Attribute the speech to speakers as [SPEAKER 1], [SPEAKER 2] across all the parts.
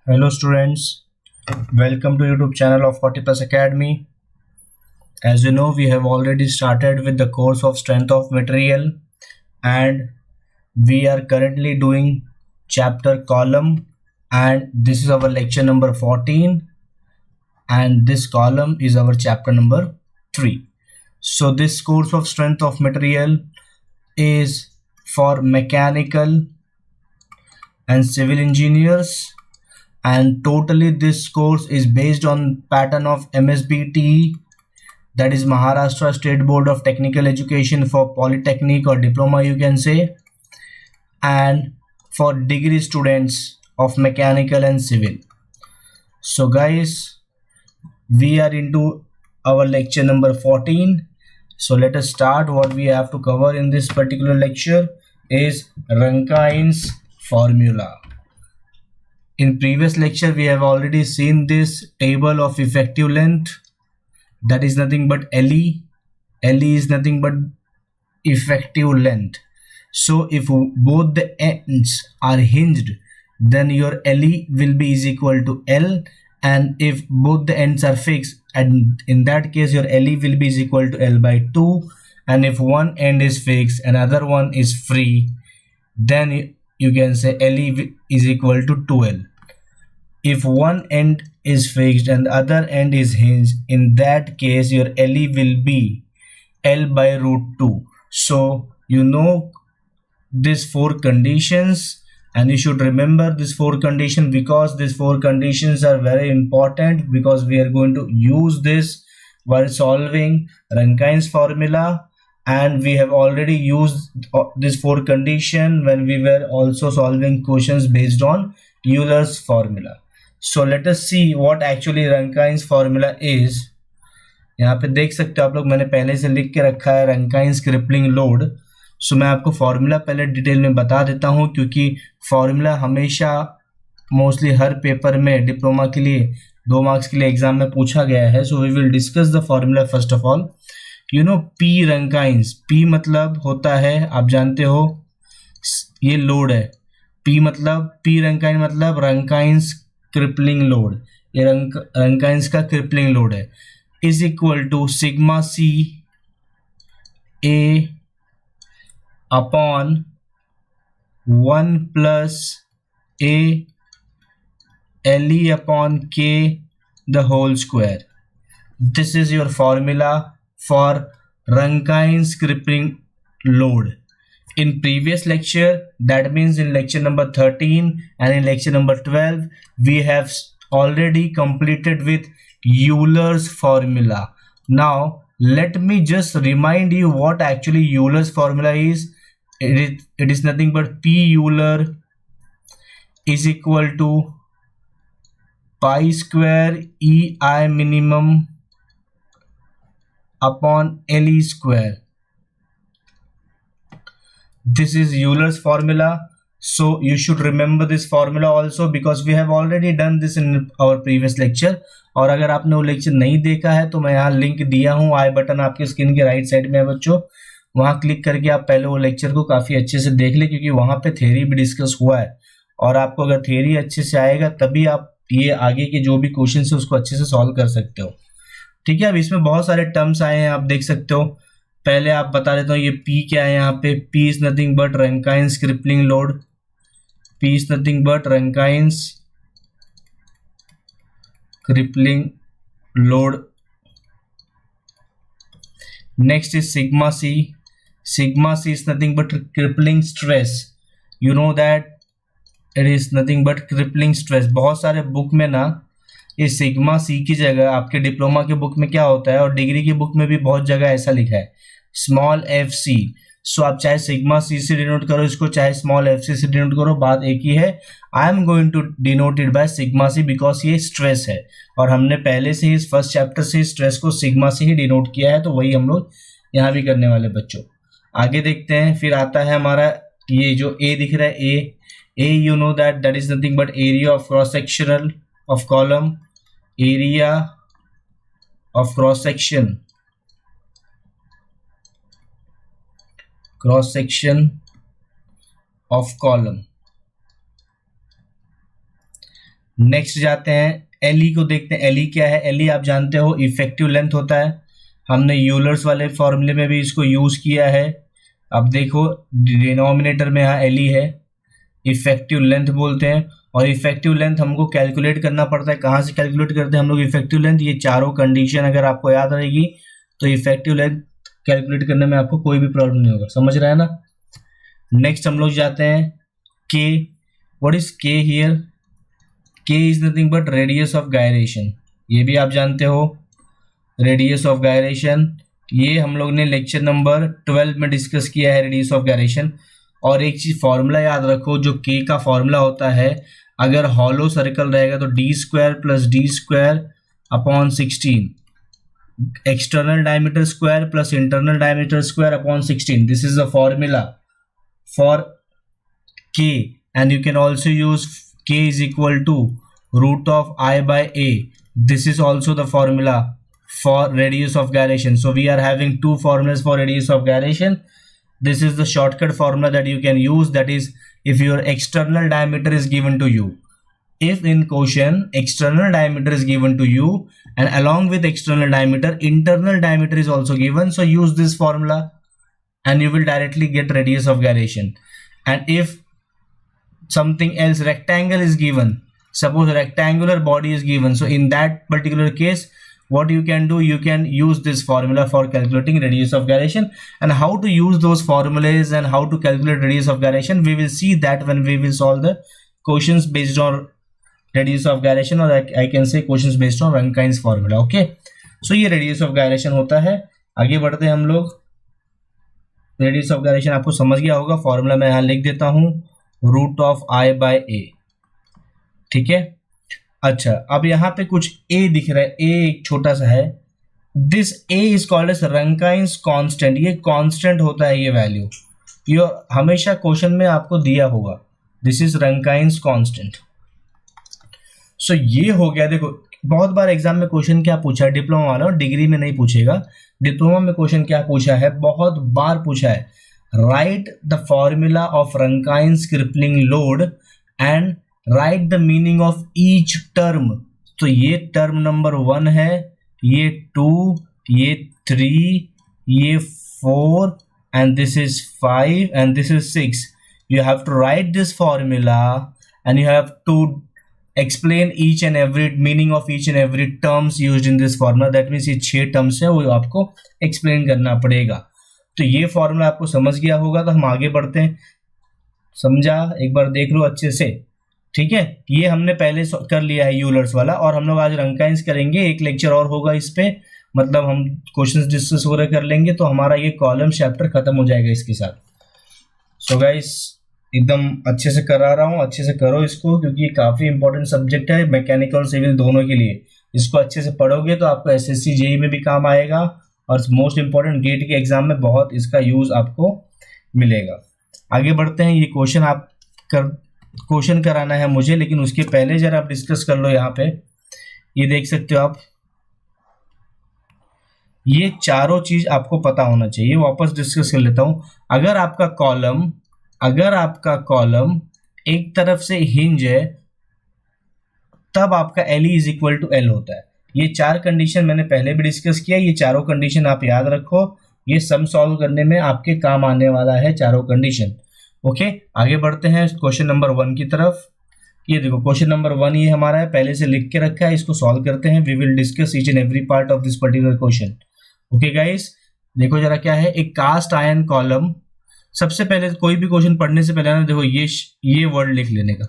[SPEAKER 1] Hello students, welcome to YouTube channel of 40 Plus Academy. As you know, we have already started with the course of strength of material and we are currently doing chapter column, and this is our lecture number 14 and this column is our chapter number 3. So this course of strength of material is for mechanical and civil engineers, and totally this course is based on pattern of MSBTE, that is Maharashtra State Board of Technical Education for Polytechnic or diploma you can say, and for degree students of mechanical and civil. So guys, we are into our lecture number 14. So let us start. What we have to cover in this particular lecture is Rankine's formula. In previous lecture we have already seen this table of effective length, that is nothing but LE. LE is nothing but effective length. So if both the ends are hinged, then your LE will be is equal to L, and if both the ends are fixed, and in that case your LE will be is equal to L by 2, and if one end is fixed and other one is free, then you can say LE is equal to 2L. If one end is fixed and the other end is hinged, in that case your LE will be L by root 2. So you know these four conditions, and you should remember these four conditions because these four conditions are very important, because we are going to use this while solving Rankine's formula, and we have already used this four condition when we were also solving questions based on Euler's formula. So let us see what actually Rankine's formula is. यहाँ पे देख सकते हो आप लोग, मैंने पहले से लिख के रखा है Rankine's crippling load. सो मैं आपको फॉर्मूला पहले डिटेल में बता देता हूँ, क्योंकि फॉर्मूला हमेशा मोस्टली हर पेपर में डिप्लोमा के लिए 2 मार्क्स के लिए एग्जाम में पूछा गया है. So we will discuss the formula. First of all you know P Rankine's. P मतलब होता है, आप जानते हो ये लोड है. पी मतलब पी रंकाइन मतलब रंकाइंस क्रिपलिंग लोड. ये रंकाइंस का क्रिपलिंग लोड है. Is equal to sigma C A upon 1 plus a LE upon k the whole square. This is your formula for Rankine's crippling load. In previous lecture, that means in lecture number 13 and in lecture number 12, we have already completed with Euler's formula. Now let me just remind you what actually Euler's formula is. It is nothing but P Euler is equal to pi square EI minimum upon LE square. This is Euler's formula. So you should remember this formula also, because we have already done this in our previous lecture. और अगर आपने वो lecture नहीं देखा है तो मैं यहाँ लिंक दिया हूँ, आई बटन आपके स्क्रीन के राइट साइड में है बच्चों. वहाँ क्लिक करके आप पहले वो लेक्चर को काफ़ी अच्छे से देख ले, क्योंकि वहाँ पे थ्योरी भी डिस्कस हुआ है. और आपको अगर थ्योरी अच्छे से आएगा तभी आप ये आगे के जो भी क्वेश्चन है उसको अच्छे से सॉल्व कर सकते हो. ठीक है. अब इसमें बहुत सारे टर्म्स आए हैं, आप देख सकते हो. पहले आप बता देता हूँ ये P क्या है. यहाँ पे P is nothing but Rankine's crippling load. P is nothing but Rankine's crippling load. Next is sigma C. Sigma C is nothing but crippling stress. You know that it is nothing but crippling stress. बहुत सारे book में ना ये sigma C की जगह आपके diploma के book में क्या होता है, और डिग्री की बुक में भी बहुत जगह ऐसा लिखा है स्मॉल एफ सी. सो आप चाहे सिग्मा सी से डिनोट करो इसको, चाहे स्मॉल एफ सी से डिनोट करो, बात एक ही है. I am going to denote it by sigma C because ये स्ट्रेस है, और हमने पहले से ही इस फर्स्ट चैप्टर से स्ट्रेस को सिग्मा से ही डिनोट किया है, तो वही हम लोग यहाँ भी करने वाले बच्चों. आगे देखते हैं. फिर आता है हमारा ये जो ए दिख रहा है, uh you know that is nothing but area of cross sectional of column. Area of cross section of column. Next जाते हैं एलई को देखते हैं। एलई क्या है? एलई आप जानते हो इफेक्टिव लेंथ होता है। हमने यूलर्स वाले फॉर्मूले में भी इसको यूज किया है। अब देखो डिनोमिनेटर में यहाँ एलई है, इफेक्टिव लेंथ बोलते हैं। और इफेक्टिव लेंथ हमको कैलकुलेट करना पड़ता है। कहाँ से कैलकुलेट करते हैं हम लोग इफेक्टिव लेंथ? ये चारों कंडीशन अगर आपको याद रहेगी तो इफेक्टिव लेंथ कैलकुलेट करने में आपको कोई भी प्रॉब्लम नहीं होगा। समझ रहे हैं ना? नेक्स्ट हम लोग जाते हैं के। व्हाट इज के हियर? के is nothing but radius of gyration. ये भी आप जानते हो, रेडियस ऑफ गायरेशन। ये हम लोग ने लेक्चर नंबर 12 में डिस्कस किया है, रेडियस ऑफ गायरेशन। और एक चीज फॉर्मूला याद रखो, जो के का फॉर्मूला होता है, अगर हॉलो सर्कल रहेगा तो D square plus D square upon 16, external diameter square plus internal diameter square upon 16. This is the formula for K, and you can also use k is equal to root of I by a. This is also the formula for radius of gyration. So we are having two formulas for radius of gyration. This is the shortcut formula that you can use, that is if your external diameter is given to you. If in question external diameter is given to you and along with external diameter internal diameter is also given, so use this formula and you will directly get radius of gyration. And if something else, rectangle is given, suppose rectangular body is given, so in that particular case what you can do, you can use this formula for calculating radius of gyration. And how to use those formulas and how to calculate radius of gyration, we will see that when we will solve the questions based on radius of gyration, or I can say questions based on Rankine's formula. Okay, so ये radius of gyration होता है। आगे बढ़ते हैं हम लोग। Radius of gyration आपको समझ गया होगा, फॉर्मूला मैं यहाँ लिख देता हूँ, रूट ऑफ आई बाय ए। ठीक है, अच्छा अब यहाँ पे कुछ ए दिख रहा है, ए एक छोटा सा है। This uh is called as Rankine's constant. ये कांस्टेंट होता है, ये वैल्यू ये हमेशा क्वेश्चन में आपको दिया होगा। This is Rankine's constant. So ये हो गया। देखो बहुत बार एग्जाम में क्वेश्चन क्या पूछा है, डिप्लोमा वाला, डिग्री में नहीं पूछेगा, डिप्लोमा में क्वेश्चन क्या पूछा है, बहुत बार पूछा है, write the formula of Rankine's crippling load and write the meaning of each term. तो ये टर्म नंबर 1 है, ये 2, ये 3, ये 4 and this is 5 and this is 6. You have to write this formula and you have to explain each and every meaning of each and every terms used in this formula. That means ये 6 terms है, वो आपको explain करना पड़ेगा। तो ये formula आपको समझ गया होगा, तो हम आगे बढ़ते हैं। समझा? एक बार देख लो अच्छे से। ठीक है, ये हमने पहले कर लिया है यूलर्स वाला, और हम लोग आज रंकाइंस करेंगे। एक लेक्चर और होगा इस पे, मतलब हम क्वेश्चंस डिस्कस वगैरह कर लेंगे, तो हमारा ये कॉलम चैप्टर खत्म हो जाएगा इसके साथ। सो गाइस एकदम अच्छे से करा रहा हूँ, अच्छे से करो इसको, क्योंकि ये काफ़ी इंपॉर्टेंट सब्जेक्ट है मैकेनिकल और सिविल दोनों के लिए। इसको अच्छे से पढ़ोगे तो आपको SSC JEE में भी काम आएगा, और मोस्ट इंपॉर्टेंट गेट के एग्जाम में बहुत इसका यूज आपको मिलेगा। आगे बढ़ते हैं। ये क्वेश्चन कराना है मुझे, लेकिन उसके पहले जरा आप डिस्कस कर लो। यहाँ पे ये देख सकते हो आप, ये चारों चीज आपको पता होना चाहिए। वापस डिस्कस कर लेता हूं। अगर आपका कॉलम एक तरफ से हिंज है, तब आपका LE is equal to L होता है। ये 4 कंडीशन मैंने पहले भी डिस्कस किया, ये चारों कंडीशन आप याद रखो, ये सम सॉल्व करने में आपके काम आने वाला है चारों कंडीशन। ओके, आगे बढ़ते हैं क्वेश्चन नंबर 1 की तरफ। ये देखो क्वेश्चन नंबर 1 ये हमारा है, पहले से लिख के रखा है, इसको सॉल्व करते हैं। We will discuss each and every part of this particular question. Okay guys, देखो जरा क्या है। एक कास्ट आयरन कॉलम, सबसे पहले कोई भी क्वेश्चन पढ़ने से पहले ना देखो ये वर्ड लिख लेने का,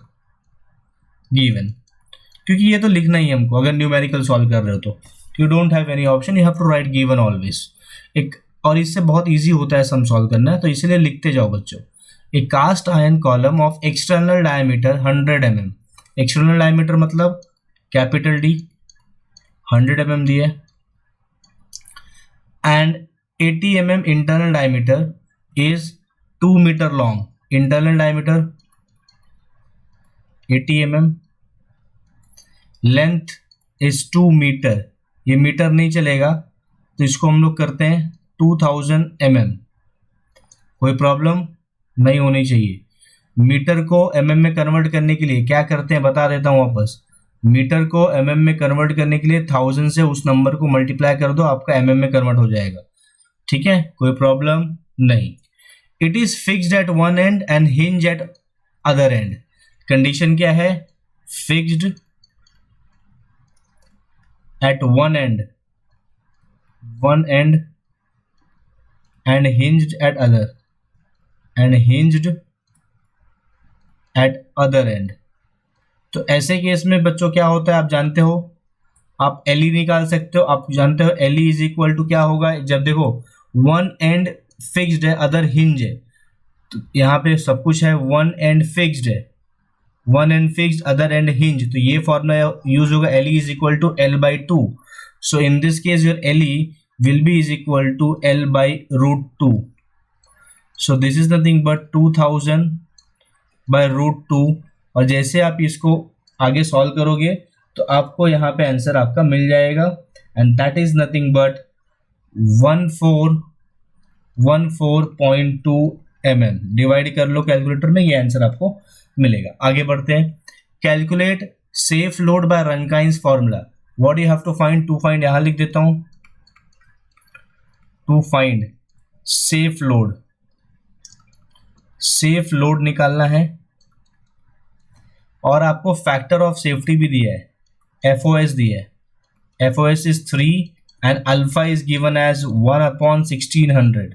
[SPEAKER 1] गिवन, क्योंकि ये तो लिखना ही है हमको। अगर न्यूमेरिकल सॉल्व कर रहे हो तो you don't have any option, you have to write given always. और इससे बहुत इजी होता है सम सॉल्व करना, तो इसलिए लिखते जाओ बच्चों। A cast iron column of external diameter 100 mm। External diameter मतलब कैपिटल D, 100 mm दिया, and 80 mm internal diameter is 2 metre long. Internal diameter 80 mm, length is 2 metre. ये मीटर नहीं चलेगा, तो इसको हम लोग करते हैं 2000 mm। कोई प्रॉब्लम नहीं होनी चाहिए। मीटर को mm में कन्वर्ट करने के लिए क्या करते हैं बता देता हूँ वापस। मीटर को mm में कन्वर्ट करने के लिए 1000 से उस नंबर को मल्टीप्लाई कर दो, आपका mm में कन्वर्ट हो जाएगा। ठीक है, कोई प्रॉब्लम नहीं। It is fixed at one and and hinge eight other and. Condition क्या है? Fixed at one and and hinged eight other and. तो ऐसे केस में बच्चों क्या होता है आप जानते हो, आप एलई निकाल सकते हो। आप जानते हो एलई इज इक्वल टू क्या होगा? जब देखो वन एंड फिक्स्ड है, अदर हिंज है, तो यहाँ पे सब कुछ है, वन एंड फिक्स्ड है, one end fixed other end hinge, तो ये फॉर्मूला यूज होगा L E is equal to L by two. So in this case your L E will be is equal to L by root two. So this is nothing but 2000 by root two. और जैसे आप इसको आगे solve करोगे तो आपको यहाँ पे आंसर आपका मिल जाएगा, and that is nothing but 14.2 mm। Divide कर लो कैलकुलेटर में, ये आंसर आपको मिलेगा। आगे बढ़ते हैं। Calculate safe load by Rankine's formula. What you have to find? To find यहां लिख देता हूं, टू फाइंड सेफ लोड निकालना है, और आपको फैक्टर ऑफ सेफ्टी भी दिया है, FOS दिया है। FOS is 3 and alpha is given as 1/1600.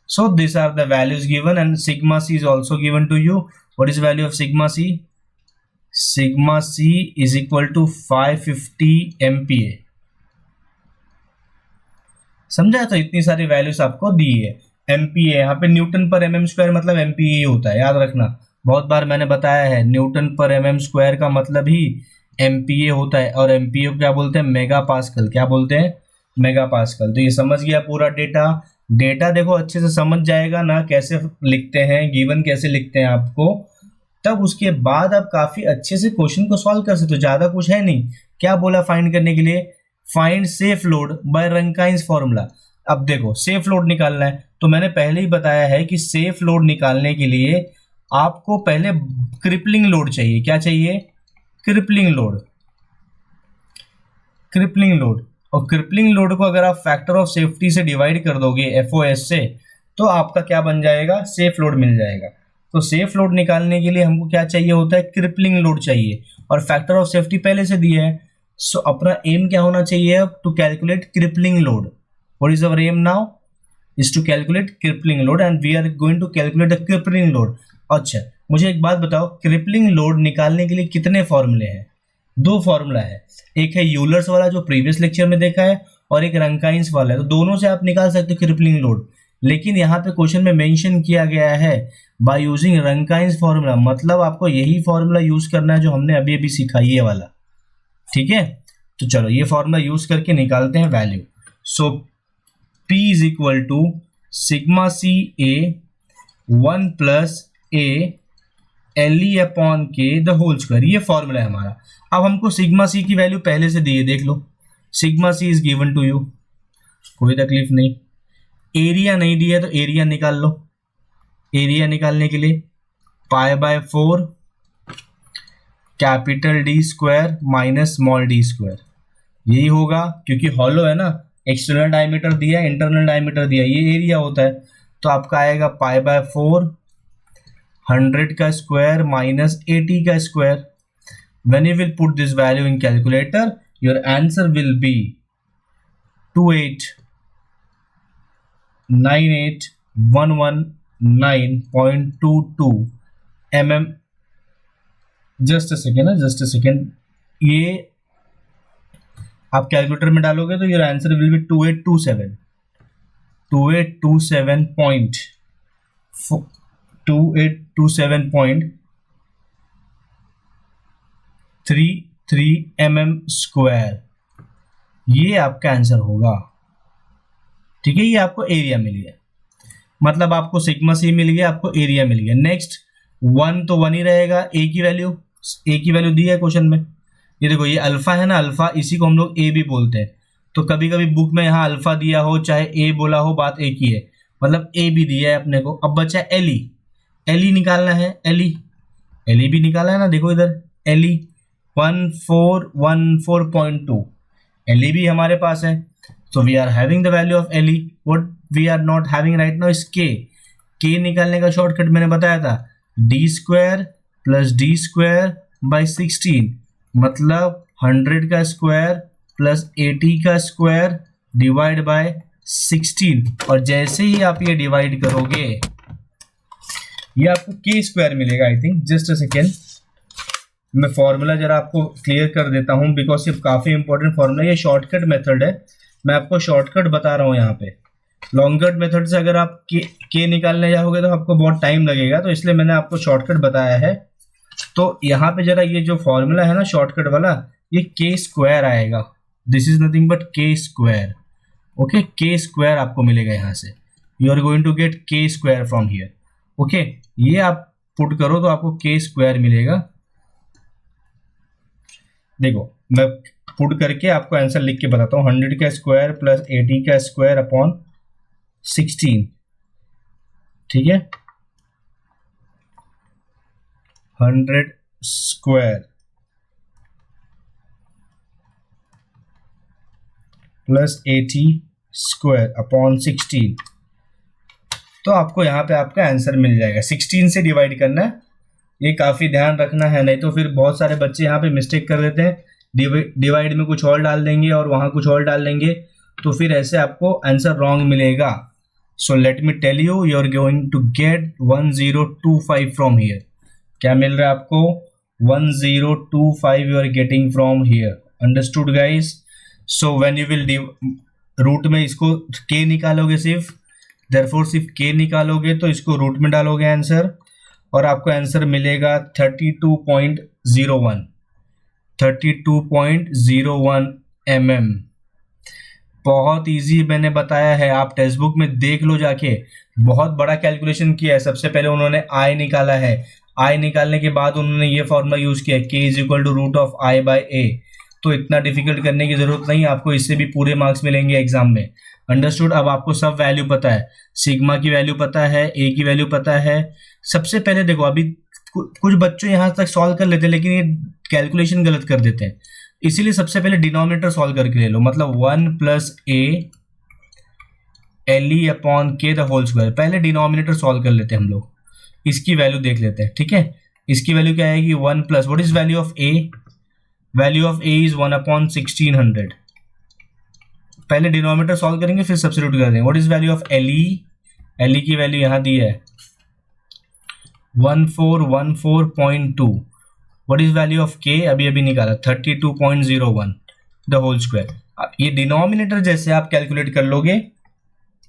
[SPEAKER 1] So these are the values given, and sigma c is also given to you. What is the value of sigma c? Sigma c is equal to 550 MPa. समझा? तो इतनी सारी values आपको दी है। MPa यहाँ पे Newton पर mm square मतलब MPa ही होता है, याद रखना। बहुत बार मैंने बताया है, न्यूटन पर mm स्क्वायर का मतलब ही MPa होता है, और MPa को क्या बोलते हैं? Mega pascal. क्या बोलते हैं? Mega pascal. तो ये समझ गया पूरा डेटा देखो अच्छे से समझ जाएगा ना, कैसे लिखते हैं, गिवन कैसे लिखते हैं आपको, तब उसके बाद आप काफी अच्छे से क्वेश्चन को सॉल्व कर सकते हो। ज्यादा कुछ है नहीं। क्या बोला फाइंड करने के लिए? Find safe load by Rankine's formula. अब देखो सेफ लोड निकालना है, तो मैंने पहले ही बताया है कि सेफ लोड निकालने के लिए आपको पहले क्रिपलिंग लोड चाहिए। क्या चाहिए? Crippling load. और क्रिपलिंग लोड को अगर आप फैक्टर ऑफ सेफ्टी से डिवाइड कर दोगे FOS से, तो आपका क्या बन जाएगा? सेफ लोड मिल जाएगा। तो सेफ लोड निकालने के लिए हमको क्या चाहिए होता है? क्रिपलिंग लोड चाहिए, और फैक्टर ऑफ सेफ्टी पहले से दिया है। सो अपना एम क्या होना चाहिए अब? To calculate crippling load. What is our aim now? Is to calculate crippling load, and we are going to calculate the crippling load. अच्छा, मुझे एक बात बताओ, क्रिपलिंग लोड निकालने के लिए कितने फॉर्मूले हैं? दो फॉर्मूला है, एक है यूलर्स वाला जो प्रीवियस लेक्चर में देखा है, और एक रनकाइंस वाला है। तो दोनों से आप निकाल सकते हो क्रिपलिंग लोड, लेकिन यहाँ पे क्वेश्चन में मेंशन किया गया है बाय यूजिंग रनकाइंस फॉर्मूला, मतलब आपको यही फॉर्मूला यूज करना है जो हमने अभी अभी सीखा, ये वाला। ठीक है, तो चलो ये फॉर्मूला यूज करके निकालते हैं value. So P is equal to sigma C A 1 plus A LE upon K the whole square, ये फॉर्मूला है हमारा। अब हमको सिग्मा सी की वैल्यू पहले से दी है, देख लो। Sigma C is given to you, कोई तकलीफ नहीं। एरिया नहीं दिया तो एरिया निकाल लो। एरिया निकालने के लिए pi by 4 capital D square minus small d square, यही होगा, क्योंकि हॉलो है ना। एक्सटर्नल डायमीटर दिया, इंटरनल डायमीटर दिया, ये एरिया होता है। तो आपका आएगा पाई बाय 4 100 का स्क्वायर माइनस 80 का square. When you will put this value in calculator, your answer will be 2898119.22 mm। Just a second, ये आप कैलकुलेटर में डालोगे तो your answer will be 2827.33 mm square, ये आपका आंसर होगा। ठीक है, ये आपको एरिया मिल गया, मतलब आपको सिग्मा सी मिल गया, आपको एरिया मिल गया। नेक्स्ट 1 तो 1 ही रहेगा, ए की वैल्यू दी है क्वेश्चन में। ये देखो, ये अल्फा है ना, अल्फा, इसी को हम लोग ए भी बोलते हैं। तो कभी कभी बुक में यहाँ अल्फा दिया हो चाहे ए बोला हो, बात एक ही है, मतलब ए भी दिया है अपने को। अब बचा एलई निकालना है। एलई भी निकाला है ना, देखो इधर एलई 1414.2. LE भी हमारे पास है, so we are having the value of LE. What we are not having right now is K. K निकालने का शॉर्टकट मैंने बताया था, d square plus d square by 16, मतलब 100 का स्क्वायर प्लस 80 का स्क्वायर डिवाइड बाय 16. और जैसे ही आप ये डिवाइड करोगे ये आपको k स्क्वायर मिलेगा. I think just a second, मैं फॉर्मूला जरा आपको क्लियर कर देता हूँ बिकॉज ये काफ़ी इंपॉर्टेंट फॉर्मूला. ये शॉर्टकट मेथड है, मैं आपको शॉर्टकट बता रहा हूँ यहाँ पे. लॉन्गकट मेथड से अगर आप के निकालने जाओगे तो आपको बहुत टाइम लगेगा, तो इसलिए मैंने आपको शॉर्टकट बताया है. तो यहाँ पे जरा ये जो फॉर्मूला है ना शॉर्टकट वाला, ये के स्क्वायर आएगा. This is nothing but K square. Okay, K square आपको मिलेगा यहाँ से. You are going to get K square from here. Okay, ये आप पुट करो तो आपको के स्क्वायर मिलेगा. देखो मैं पुट करके आपको आंसर लिख के बताता हूँ. 100 का स्क्वायर प्लस 80 का स्क्वायर अपॉन 16. ठीक है, 100 स्क्वायर प्लस 80 स्क्वायर अपॉन 16, तो आपको यहाँ पे आपका आंसर मिल जाएगा. 16 से डिवाइड करना है, ये काफ़ी ध्यान रखना है, नहीं तो फिर बहुत सारे बच्चे यहाँ पे मिस्टेक कर देते हैं. डिवाइड में कुछ और डाल देंगे और वहाँ कुछ और डाल देंगे, तो फिर ऐसे आपको आंसर रॉन्ग मिलेगा. So let me tell you, you are going to get 1025 from here. क्या मिल रहा है आपको? 1025 you are getting from here. Understood guys? So when you will root में इसको के निकालोगे, सिर्फ देयरफॉर सिर्फ के निकालोगे तो इसको रूट में डालोगे आंसर, और आपको आंसर मिलेगा 32.01 mm. बहुत इजी मैंने बताया है, आप टेक्स्ट बुक में देख लो जाके. बहुत बड़ा कैलकुलेशन किया है. सबसे पहले उन्होंने आई निकाला है, आई निकालने के बाद उन्होंने ये फॉर्मूला यूज किया है, k is equal to root of I by A. तो इतना डिफिकल्ट करने की जरूरत नहीं, आपको इससे भी पूरे मार्क्स मिलेंगे एग्जाम में. अंडरस्टूड? अब आपको सब वैल्यू पता है, सिग्मा की वैल्यू पता है, ए की वैल्यू पता है. सबसे पहले देखो, अभी कुछ बच्चों यहाँ तक सॉल्व कर लेते हैं लेकिन ये कैलकुलेशन गलत कर देते हैं, इसीलिए सबसे पहले डिनोमिनेटर सॉल्व करके ले लो. मतलब 1 plus A L E upon K the whole square. पहले डिनोमिनेटर सॉल्व कर लेते हैं हम लोग, इसकी वैल्यू देख लेते हैं. ठीक है, इसकी वैल्यू क्या आएगी? 1 plus what is value of A? Value of A is 1 upon 1600. पहले डिनोमिनेटर सॉल्व करेंगे फिर सब्स्टिट्यूट कर देंगे. What is value of L E? L E की वैल्यू यहाँ दी है 1414.2. व्हाट इज वैल्यू ऑफ के? अभी अभी निकाला 32.01 द होल स्क्वायर. ये डिनोमिनेटर जैसे आप कैलकुलेट कर लोगे,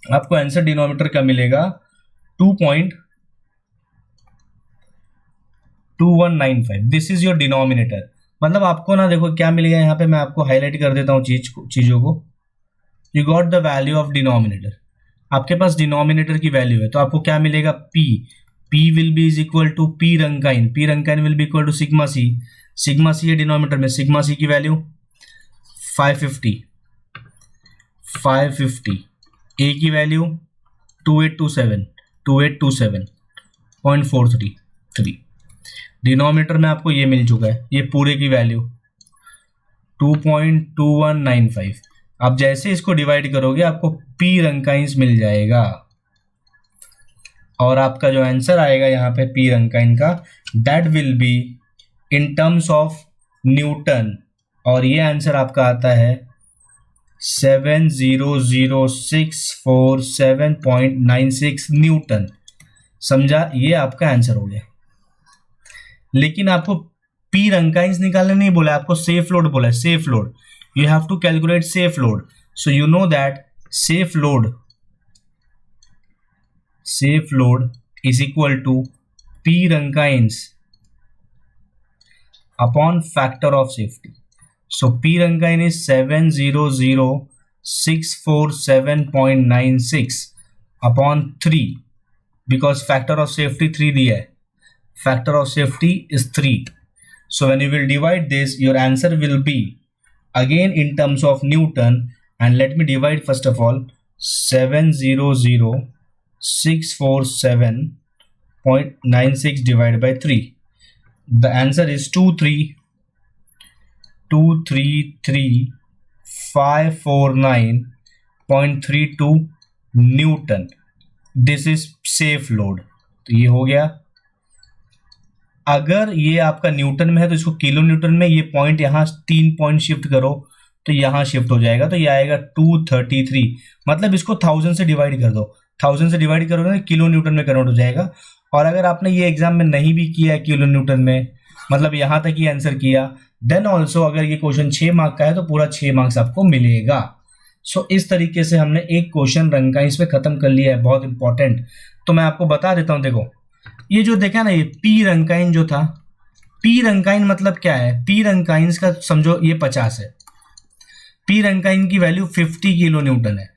[SPEAKER 1] आपको आंसर डिनोमिनेटर का मिलेगा 2.2195. This is your denominator. मतलब आपको ना देखो क्या मिलेगा यहाँ पे, मैं आपको हाईलाइट कर देता हूँ चीजों को. You got the value of denominator. आपके पास डिनोमिनेटर की वैल्यू है तो आपको क्या मिलेगा? P. P will be is equal to P Rankine. P Rankine will be equal to sigma C. Sigma C है डिनोमिनेटर में, सिग्मा सी की वैल्यू 550. A की वैल्यू 2827.433. डिनोमिनेटर में आपको ये मिल चुका है, ये पूरे की वैल्यू 2.2195. आप जैसे इसको डिवाइड करोगे आपको P रंकाइंस मिल जाएगा, और आपका जो आंसर आएगा यहाँ पे पी रंकाइन का, that will be in terms of Newton, और ये आंसर आपका आता है 700,647.96 न्यूटन. समझा? ये आपका आंसर हो गया. लेकिन आपको पी रंकाइंस निकालने नहीं बोला, आपको सेफ लोड बोला है. Safe load, you have to calculate safe load. So you know that safe लोad is equal to P Rankines upon factor of safety. So P Rankine is 700,647.96 upon 3, because factor of safety 3 दिया है. Factor of safety is 3. So when you will divide this, your answer will be again in terms of Newton, and let me divide first of all 700,647.96 divided by 3. The answer is 23 233,549.32 Newton. This is safe load. तो ये हो गया। अगर ये आपका Newton में है तो इसको किलो न्यूटन में, ये पॉइंट यहाँ 3 पॉइंट शिफ्ट करो तो यहाँ शिफ्ट हो जाएगा, तो ये आएगा 233। मतलब इसको 1000 से डिवाइड कर दो, 1000 से डिवाइड करोगे ना किलो न्यूटन में कन्वर्ट हो जाएगा। और अगर आपने ये एग्जाम में नहीं भी किया है किलो न्यूटन में, मतलब यहाँ तक ही आंसर किया, देन ऑल्सो अगर ये क्वेश्चन 6 मार्क का है तो पूरा 6 मार्क्स आपको मिलेगा। सो इस तरीके से हमने एक क्वेश्चन रंकाइंस पे खत्म कर लिया है, बहुत इंपॉर्टेंट। तो मैं आपको बता देता हूँ, देखो ये जो देखा ना, ये पी रंकाइन जो था, पी रंकाइन मतलब क्या है, पी रंकाइंस का समझो ये 50 है, पी रंकाइन की वैल्यू 50 किलो न्यूटन है।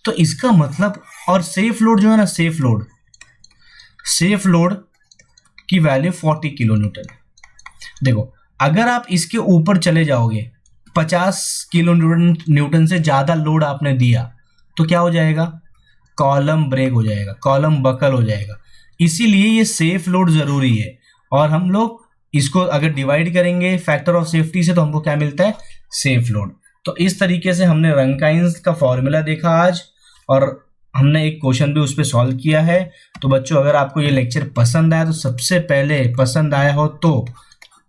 [SPEAKER 1] तो इसका मतलब, और सेफ लोड जो है ना, सेफ लोड की वैल्यू 40 किलो न्यूटन है। देखो अगर आप इसके ऊपर चले जाओगे, 50 किलो न्यूटन से ज्यादा लोड आपने दिया तो क्या हो जाएगा, कॉलम ब्रेक हो जाएगा, कॉलम बकल हो जाएगा। इसीलिए ये सेफ लोड जरूरी है। और हम लोग इसको अगर डिवाइड करेंगे फैक्टर ऑफ सेफ्टी से तो हमको क्या मिलता है, सेफ लोड। तो इस तरीके से हमने रंकाइंस का फॉर्मूला देखा आज, और हमने एक क्वेश्चन भी उस पर सॉल्व किया है। तो बच्चों अगर आपको ये लेक्चर पसंद आया तो सबसे पहले, पसंद आया हो तो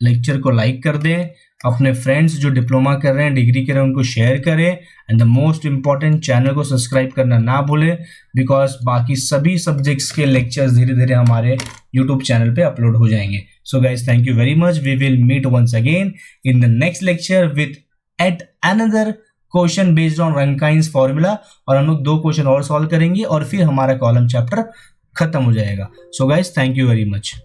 [SPEAKER 1] लेक्चर को लाइक कर दें, अपने फ्रेंड्स जो डिप्लोमा कर रहे हैं, डिग्री कर रहे हैं, उनको शेयर करें, and the most important channel को सब्सक्राइब करना ना भूलें, बिकॉज बाकी सभी सब्जेक्ट्स के लेक्चर्स धीरे धीरे हमारे यूट्यूब चैनल पे अपलोड हो जाएंगे। So guys thank you very much, we will meet once again in the next lecture with at another question based on Rankine's formula. और हम लोग 2 क्वेश्चन और सॉल्व करेंगे और फिर हमारा कॉलम चैप्टर खत्म हो जाएगा। सो guys thank you very much.